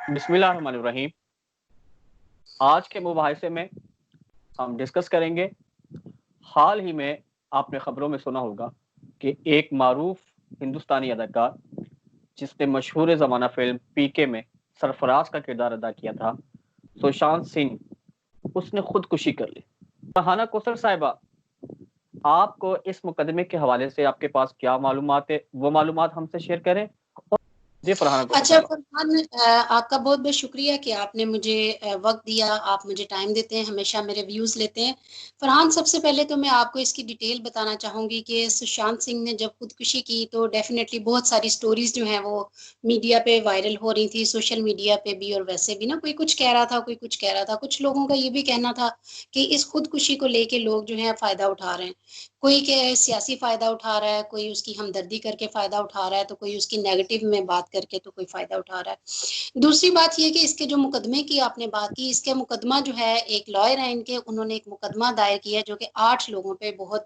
बिस्मिल्लाहिर्रहमानिर्रहीम। आज के मुबाहिसे में हम डिस्कस करेंगे। हाल ही में आपने खबरों में सुना होगा कि एक मारूफ हिंदुस्तानी अदाकार जिसने मशहूर ज़माना फिल्म पीके में सरफराज का किरदार अदा किया था, सुशांत सिंह, उसने खुदकुशी कर ली। फरहाना कौसर साहिबा, आपको इस मुकदमे के हवाले से आपके पास क्या मालूमात है, वो मालूमात हमसे शेयर करें। और जी फरहाना कौसर अच्छा साहिबा। फरहान, आपका बहुत बहुत शुक्रिया कि आपने मुझे वक्त दिया। आप मुझे टाइम देते हैं, हमेशा मेरे व्यूज़ लेते हैं। फरहान, सबसे पहले तो मैं आपको इसकी डिटेल बताना चाहूँगी कि सुशांत सिंह ने जब खुदकुशी की तो डेफिनेटली बहुत सारी स्टोरीज जो हैं वो मीडिया पे वायरल हो रही थी, सोशल मीडिया पे भी और वैसे भी ना। कोई कुछ कह रहा था, कोई कुछ कह रहा था। कुछ लोगों का ये भी कहना था कि इस खुदकुशी को लेके लोग जो है फ़ायदा उठा रहे हैं। कोई के सियासी फ़ायदा उठा रहा है, कोई उसकी हमदर्दी करके फ़ायदा उठा रहा है, तो कोई उसकी नेगेटिव में बात करके तो कोई फ़ायदा उठा रहा है। दूसरी बात ये कि इसके जो मुकदमे की आपने बात की, इसके मुकदमा जो है, एक लॉयर है इनके, उन्होंने एक मुकदमा दायर किया है जो कि 8 लोगों पे, बहुत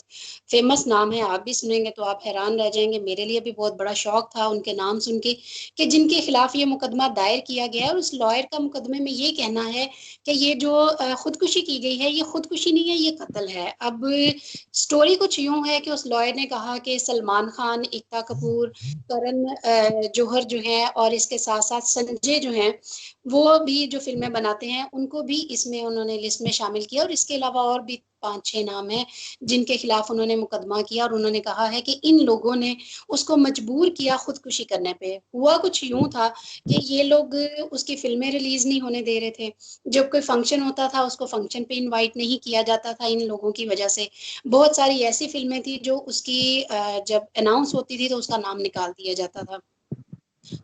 फेमस नाम है। आप भी सुनेंगे तो आप हैरान रह जाएंगे। मेरे लिए भी बहुत बड़ा शौक था उनके नाम सुन के कि जिनके खिलाफ ये मुकदमा दायर किया गया है। और उस लॉयर का मुकदमे में ये कहना है कि ये जो खुदकुशी की गई है, ये खुदकुशी नहीं है, ये कत्ल है। अब स्टोरी कुछ यूं है कि उस लॉयर ने कहा कि सलमान खान, एकता कपूर, करण जौहर जो हैं और इसके साथ साथ संजय जो हैं, वो भी जो फिल्में बनाते हैं, उनको भी इसमें उन्होंने लिस्ट में शामिल किया। और इसके अलावा और भी 5-6 नाम हैं जिनके खिलाफ उन्होंने मुकदमा किया। और उन्होंने कहा है कि इन लोगों ने उसको मजबूर किया खुदकुशी करने पे। हुआ कुछ यूं था कि ये लोग उसकी फिल्में रिलीज नहीं होने दे रहे थे। जब कोई फंक्शन होता था, उसको फंक्शन पे इनवाइट नहीं किया जाता था इन लोगों की वजह से। बहुत सारी ऐसी फिल्में थी जो उसकी जब अनाउंस होती थी तो उसका नाम निकाल दिया जाता था।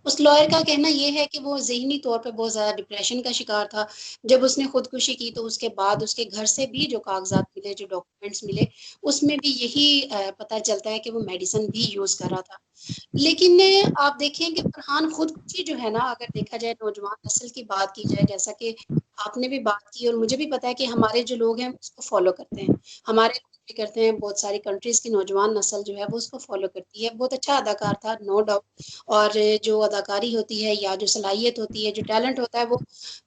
उस लॉयर का कहना ये है कि वो ज़हनी तौर पे बहुत ज़्यादा डिप्रेशन का शिकार था। जब उसने खुदकुशी की तो उसके बाद उसके घर से भी जो कागज़ात मिले, जो डॉक्यूमेंट्स मिले, उसमें भी यही पता चलता है कि वो मेडिसिन भी यूज़ कर रहा था। लेकिन आप देखें कि फरहान, खुदकुशी जो है ना, अगर देखा जाए नौजवान नस्ल की बात की जाए, जैसा कि आपने भी बात की और मुझे भी पता है कि हमारे जो लोग हैं उसको फॉलो करते हैं। हमारे लोग भी करते हैं, बहुत सारी कंट्रीज की नौजवान नस्ल जो है वो उसको फॉलो करती है। बहुत अच्छा अदाकार था, नो डाउट। और जो अदाकारी होती है या जो सलाहियत होती है, जो टैलेंट होता है, वो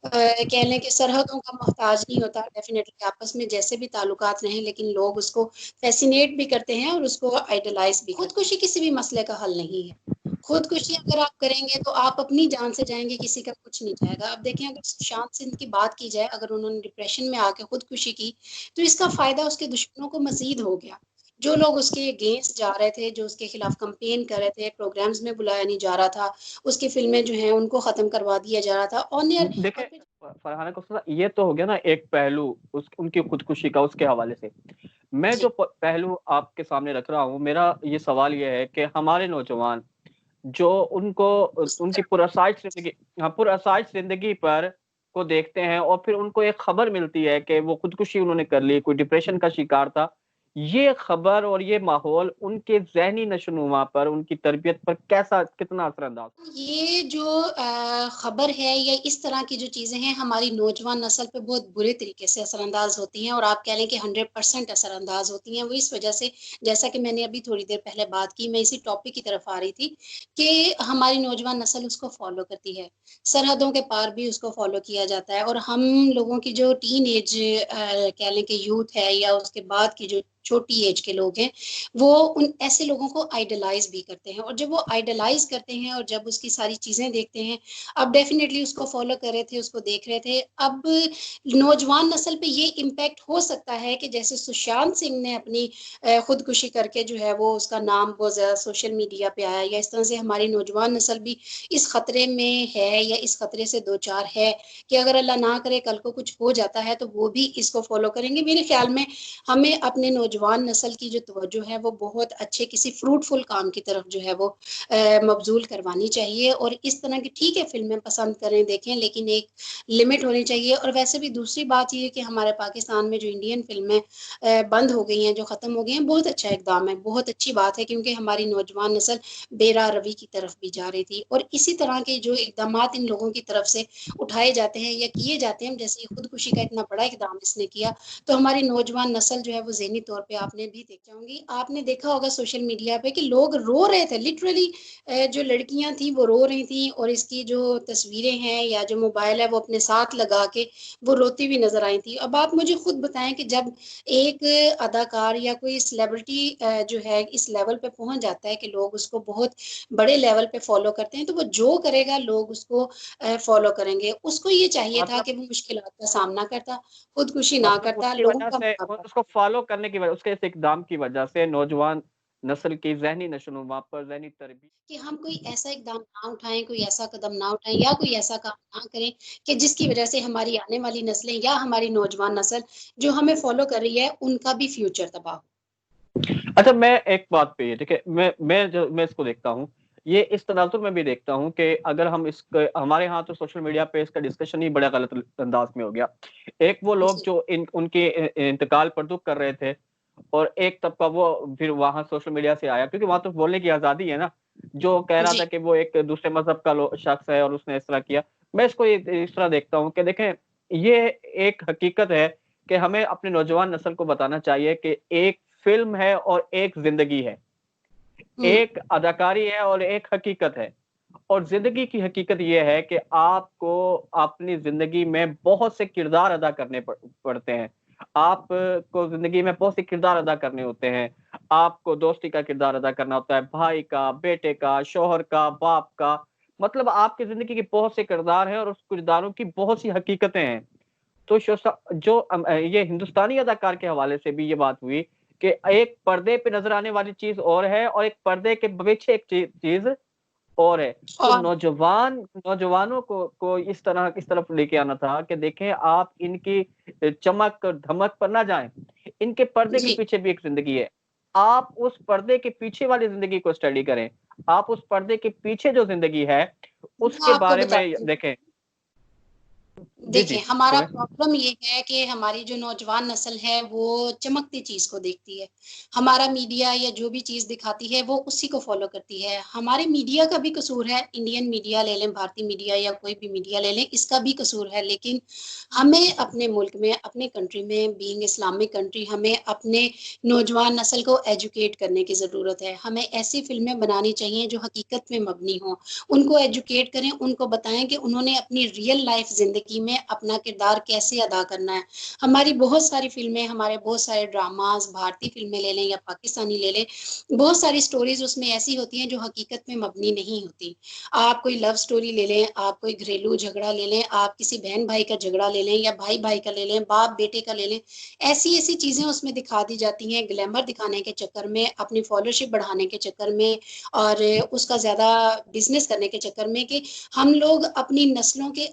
कह लें कि सरहदों का मोहताज नहीं होता। डेफिनेटली आपस में जैसे भी ताल्लुकात रहें, लेकिन लोग उसको फैसिनेट भी करते हैं और उसको आइडलाइज भी। खुदकुशी किसी भी मसले का हल नहीं है। खुदकुशी अगर आप करेंगे तो आप अपनी जान से जाएंगे, किसी का कुछ नहीं जाएगा। अब देखें, अगर सुशांत सिंह की बात की जाए, अगर उन्होंने डिप्रेशन में आके खुदकुशी की तो इसका फायदा उसके दुश्मनों को मजीद हो गया। जो लोग उसके अगेंस्ट जा रहे थे, जो उसके खिलाफ कंपेन कर रहे थे, प्रोग्राम्स में बुलाया नहीं जा रहा था, उसकी फिल्में जो हैं उनको खत्म करवा दिया जा रहा था ऑन एयर। और देखिए फिर फरहाना कौसर, ये तो हो गया ना एक पहलू उनकी खुदकुशी का, उसके हवाले से। मैं जो जी पहलू आपके सामने रख रहा हूँ, मेरा ये सवाल ये है कि हमारे नौजवान जो उनको उस उनकी पुरअसाइश जिंदगी, हाँ, पुरअसाइश जिंदगी पर को देखते हैं और फिर उनको एक खबर मिलती है कि वो खुदकुशी उन्होंने कर ली, कोई डिप्रेशन का शिकार था। ये खबर और ये माहौल उनके ज़हनी नशोनुमा पर, उनकी तरबियत पर कैसा, कितना असरअंदाज? ये जो खबर है या इस तरह की जो चीज़ें हैं, हमारी नौजवान नस्ल पे बहुत बुरे तरीके से असरअंदाज होती हैं। और आप कह लें कि 100% असरअंदाज होती हैं। वो इस वजह से, जैसा कि मैंने अभी थोड़ी देर पहले बात की, मैं इसी टॉपिक की तरफ आ रही थी कि हमारी नौजवान नस्ल उसको फॉलो करती है। सरहदों के पार भी उसको फॉलो किया जाता है। और हम लोगों की जो टीन एज कह लें कि यूथ है, या उसके बाद की जो छोटी एज के लोग हैं, वो उन ऐसे लोगों को आइडलाइज भी करते हैं। और जब वो आइडलाइज करते हैं और जब उसकी सारी चीज़ें देखते हैं, अब डेफिनेटली उसको फॉलो कर रहे थे, उसको देख रहे थे। अब नौजवान नस्ल पे ये इम्पैक्ट हो सकता है कि जैसे सुशांत सिंह ने अपनी खुदकुशी करके जो है वो उसका नाम बहुत ज़्यादा सोशल मीडिया पे आया, या इस तरह से हमारी नौजवान नस्ल भी इस खतरे में है या इस खतरे से दो चार है कि अगर अल्लाह ना करे कल को कुछ हो जाता है तो वो भी इसको फॉलो करेंगे। मेरे ख्याल में हमें अपने नौजवान नस्ल की जो तवज्जो है वो बहुत अच्छे किसी फ्रूटफुल काम की तरफ जो है वो मबजूल करवानी चाहिए। और इस तरह की, ठीक है, फिल्में पसंद करें, देखें, लेकिन एक लिमिट होनी चाहिए। और वैसे भी दूसरी बात ये है कि हमारे पाकिस्तान में जो इंडियन फिल्में बंद हो गई हैं, जो ख़त्म हो गई हैं, बहुत अच्छा इकदाम है, बहुत अच्छी बात है, क्योंकि हमारी नौजवान नस्ल बेरा रवि की तरफ भी जा रही थी। और इसी तरह के जो इकदाम इन लोगों की तरफ से उठाए जाते हैं या किए जाते हैं, जैसे खुदकुशी का इतना बड़ा इकदाम इसने किया, तो हमारी नौजवान नस्ल जो है वो ज़हनी तौर पे आपने भी देखा होंगी, आपने देखा होगा सोशल मीडिया पे कि लोग रो रहे थे लिटरली। जो लड़कियां थी वो रो रही थी, और इसकी जो तस्वीरें हैं या जो मोबाइल है वो अपने साथ लगा के वो रोती हुई नजर आई थी। अब आप मुझे खुद बताएं कि जब एक अदाकार या कोई सेलिब्रिटी जो है इस लेवल पे पहुंच जाता है कि लोग उसको बहुत बड़े लेवल पे फॉलो करते हैं, तो वो जो करेगा लोग उसको फॉलो करेंगे। उसको ये चाहिए था मतलब कि वो मुश्किलात का सामना करता, खुदकुशी ना मतलब करता, उसकी लोगों वजह का से मुकाबला उसको करता। फॉलो करने की वजह, उसके इस इकदाम की वजह से नौजवान नस्ल की ज़हनी नशोनुमा पर ज़हनी तरबियत। कि हम कोई ऐसा इकदाम ना उठाएं, कोई ऐसा कदम ना उठाएं या कोई ऐसा काम ना करें कि जिसकी वजह से हमारी आने वाली नस्लें या हमारी नौजवान नस्ल जो हमें फॉलो कर रही है उनका भी फ्यूचर तबाह हो। अच्छा, मैं एक बात पे ये देखिए, मैं इसको देखता हूँ, ये इस तनाजुर में भी देखता हूँ कि अगर हम हमारे यहाँ तो सोशल मीडिया पे इसका डिस्कशन ही बड़ा गलत अंदाज में हो गया। एक वो लोग जी जो उनके इंतकाल पर दुख कर रहे थे, और एक तबका वो फिर वहां सोशल मीडिया से आया, क्योंकि वहां तो बोलने की आजादी है ना, जो कह रहा था जी कि वो एक दूसरे मजहब का शख्स है और उसने इस तरह किया। मैं इसको इस तरह देखता हूँ कि देखें, ये एक हकीकत है कि हमें अपने नौजवान नस्ल को बताना चाहिए कि एक फिल्म है और एक जिंदगी है, हम्म एक अदाकारी है और एक हकीकत है। और जिंदगी की हकीकत यह है कि आपको अपनी जिंदगी में बहुत से किरदार अदा करने पड़ते हैं। आपको जिंदगी में बहुत से किरदार अदा करने होते हैं। आपको दोस्ती का किरदार अदा करना होता है, भाई का, बेटे का, शोहर का, बाप का। मतलब आपकी जिंदगी के बहुत से किरदार हैं और उस किरदारों की बहुत सी हकीकतें हैं। तो ये हिंदुस्तानी अदाकार के हवाले से भी ये बात हुई कि एक पर्दे पे नजर आने वाली चीज और है और एक पर्दे के पीछे एक चीज और है। तो और नौजवानों को इस तरफ लेके आना था कि देखें, आप इनकी चमक धमक पर ना जाएं। इनके पर्दे के जी पीछे भी एक जिंदगी है। आप उस पर्दे के पीछे वाली जिंदगी को स्टडी करें। आप उस पर्दे के पीछे जो जिंदगी है मैं उसके आपको बारे में बताती हूँ। देखें। जी जी, देखिए, हमारा बोले। प्रॉब्लम ये है कि हमारी जो नौजवान नस्ल है वो चमकती चीज को देखती है। हमारा मीडिया या जो भी चीज दिखाती है वो उसी को फॉलो करती है। हमारे मीडिया का भी कसूर है, इंडियन मीडिया ले लें, भारतीय मीडिया या कोई भी मीडिया ले लें, इसका भी कसूर है। लेकिन हमें अपने मुल्क में, अपने कंट्री में, बीइंग इस्लामिक कंट्री, हमें अपने नौजवान नस्ल को एजुकेट करने की जरूरत है। हमें ऐसी फिल्में बनानी चाहिए जो हकीकत में मबनी हो। उनको एजुकेट करें, उनको बताएं कि उन्होंने अपनी रियल लाइफ जिंदगी में अपना किरदार कैसे अदा करना है। हमारी बहुत सारी फिल्में, हमारे बहुत सारे ड्रामास, भारतीय फिल्में ले लें या पाकिस्तानी ले लें, बहुत सारी स्टोरीज उसमें ऐसी होती हैं जो हकीकत में मबनी नहीं होती। आप कोई लव स्टोरी ले लें, आप कोई घरेलू झगड़ा ले लें, आप किसी बहन भाई का झगड़ा ले लें या भाई भाई का ले लें, बाप बेटे का ले लें, ऐसी ऐसी चीजें उसमें दिखा दी जाती हैं ग्लैमर दिखाने के चक्कर में, अपनी फॉलोशिप बढ़ाने के चक्कर में, और उसका ज्यादा बिजनेस करने के चक्कर में, कि हम लोग अपनी नस्लों के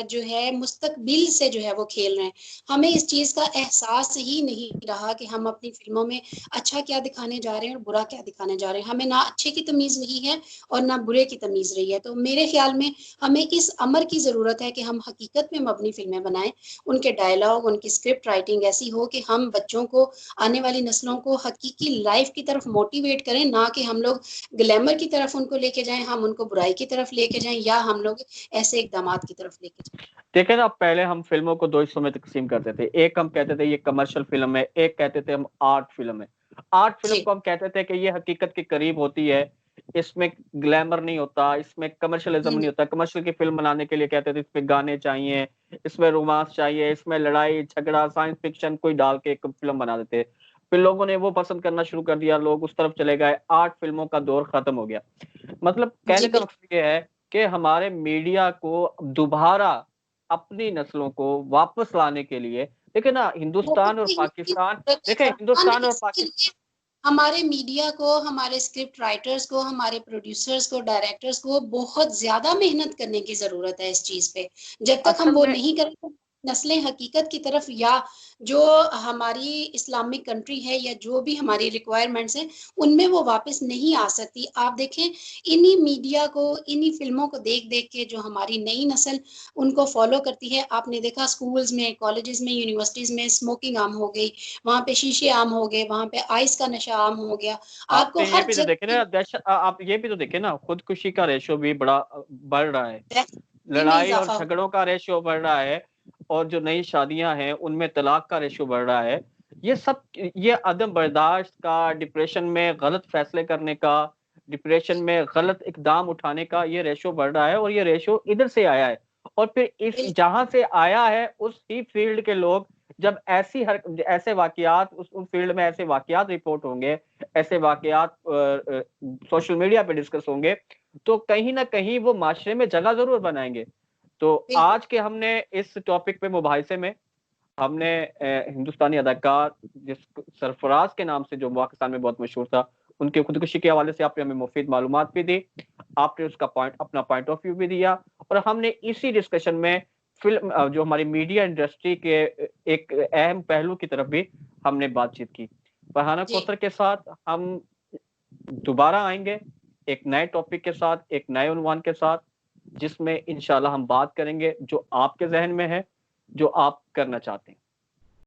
जो है मुस्तकबिल से जो है वो खेल रहे हैं। हमें इस चीज का एहसास ही नहीं रहा कि हम अपनी फिल्मों में अच्छा क्या दिखाने जा रहे हैं और बुरा क्या दिखाने जा रहे हैं। हमें ना अच्छे की तमीज नहीं है और ना बुरे की तमीज रही है। तो मेरे ख्याल में हमें इस अमर की जरूरत है कि हम हकीकत में मबनी फिल्में बनाएं, उनके डायलॉग, उनकी स्क्रिप्ट राइटिंग ऐसी हो कि हम बच्चों को, आने वाली नस्लों को हकीकी लाइफ की तरफ मोटिवेट करें, ना कि हम लोग ग्लैमर की तरफ उनको लेके जाएं, हम उनको बुराई की तरफ लेके जाएं, या हम लोग ऐसे इकदामात की तरफ लेके जाएं। देखिए ना, पहले हम फिल्मों को दो हिस्सों में तकसीम करते थे। एक हम कहते थे ये कमर्शियल फिल्म है, एक कहते थे हम आर्ट फिल्म है। आर्ट फिल्म जी को हम कहते थे कि ये हकीकत के करीब होती है, इसमें ग्लैमर नहीं होता, इसमें कमर्शियलिज्म नहीं हम्म होता। कमर्शियल की फिल्म बनाने के लिए कहते थे इसमें गाने चाहिए, इसमें रोमांस चाहिए, इसमें लड़ाई झगड़ा साइंस फिक्शन कोई डाल के एक फिल्म बना देते। फिर लोगों ने वो पसंद करना शुरू कर दिया, लोग उस तरफ चले गए, आर्ट फिल्मों का दौर खत्म हो गया। मतलब जी कहने का बिल्कुल। मकसद ये है कि हमारे मीडिया को दोबारा अपनी नस्लों को वापस लाने के लिए, देखिए ना, बहुत हिंदुस्तान और ही इसकी पाकिस्तान, जरूरत है देखें फरहान, हिंदुस्तान और इसके पाकिस्तान। लिए हमारे मीडिया को, हमारे स्क्रिप्ट राइटर्स को, हमारे प्रोड्यूसर्स को, डायरेक्टर्स को बहुत ज्यादा मेहनत करने की जरूरत है इस चीज पे। जब तक हम असल वो में नहीं करेंगे, नस्लें हकीकत की तरफ, या जो हमारी इस्लामिक कंट्री है या जो भी हमारी रिक्वायरमेंट्स हैं उनमें वो वापस नहीं आ सकती। आप देखें, इन्हीं मीडिया को, इन्हीं फिल्मों को देख देख के जो हमारी नई नस्ल उनको फॉलो करती है। आपने देखा स्कूल्स में, कॉलेजेस में, यूनिवर्सिटीज में स्मोकिंग आम हो गई, वहां पे शीशे आम हो गए, वहां पे आइस का नशा आम हो गया। आपको आपने ये हर भी तो देखे जगह ना, आप ये भी तो देखे ना, खुदकुशी का रेशो भी बड़ा बढ़ रहा है, में लड़ाई और इजाफा हो। झगड़ों का रेशियो बढ़ रहा है, और जो नई शादियां हैं उनमें तलाक का रेशियो बढ़ रहा है। ये सब, ये अदम बर्दाश्त का, डिप्रेशन में गलत फैसले करने का, डिप्रेशन में गलत इकदाम उठाने का ये रेशो बढ़ रहा है, और ये रेशो इधर से आया है। और फिर इस बिल्कुल। जहां से आया है उस ही फील्ड के लोग जब ऐसे वाकयात, उन फील्ड में ऐसे वाकयात रिपोर्ट होंगे, ऐसे वाकयात सोशल मीडिया पे डिस्कस होंगे, तो कहीं ना कहीं वो माशरे में जगह जरूर बनाएंगे। तो बिल्कुल। आज के हमने इस टॉपिक पे मुबाहिसे में हमने हिंदुस्तानी अदाकार जिस सरफराज के नाम से जो पाकिस्तान में बहुत मशहूर था, उनके खुदकुशी के हवाले से आपने हमें मुफीद मालूमात भी दी, आपने उसका अपना पॉइंट ऑफ व्यू भी दिया, और हमने इसी डिस्कशन में फिल्म जो हमारी मीडिया इंडस्ट्री के एक अहम पहलू की तरफ भी हमने बातचीत की। फरहाना जी। कौसर के साथ हम दोबारा आएंगे एक नए टॉपिक के साथ, एक नए उन्वान के साथ, जिसमें इंशाल्लाह हम बात करेंगे जो आपके जहन में है, जो आप करना चाहते हैं।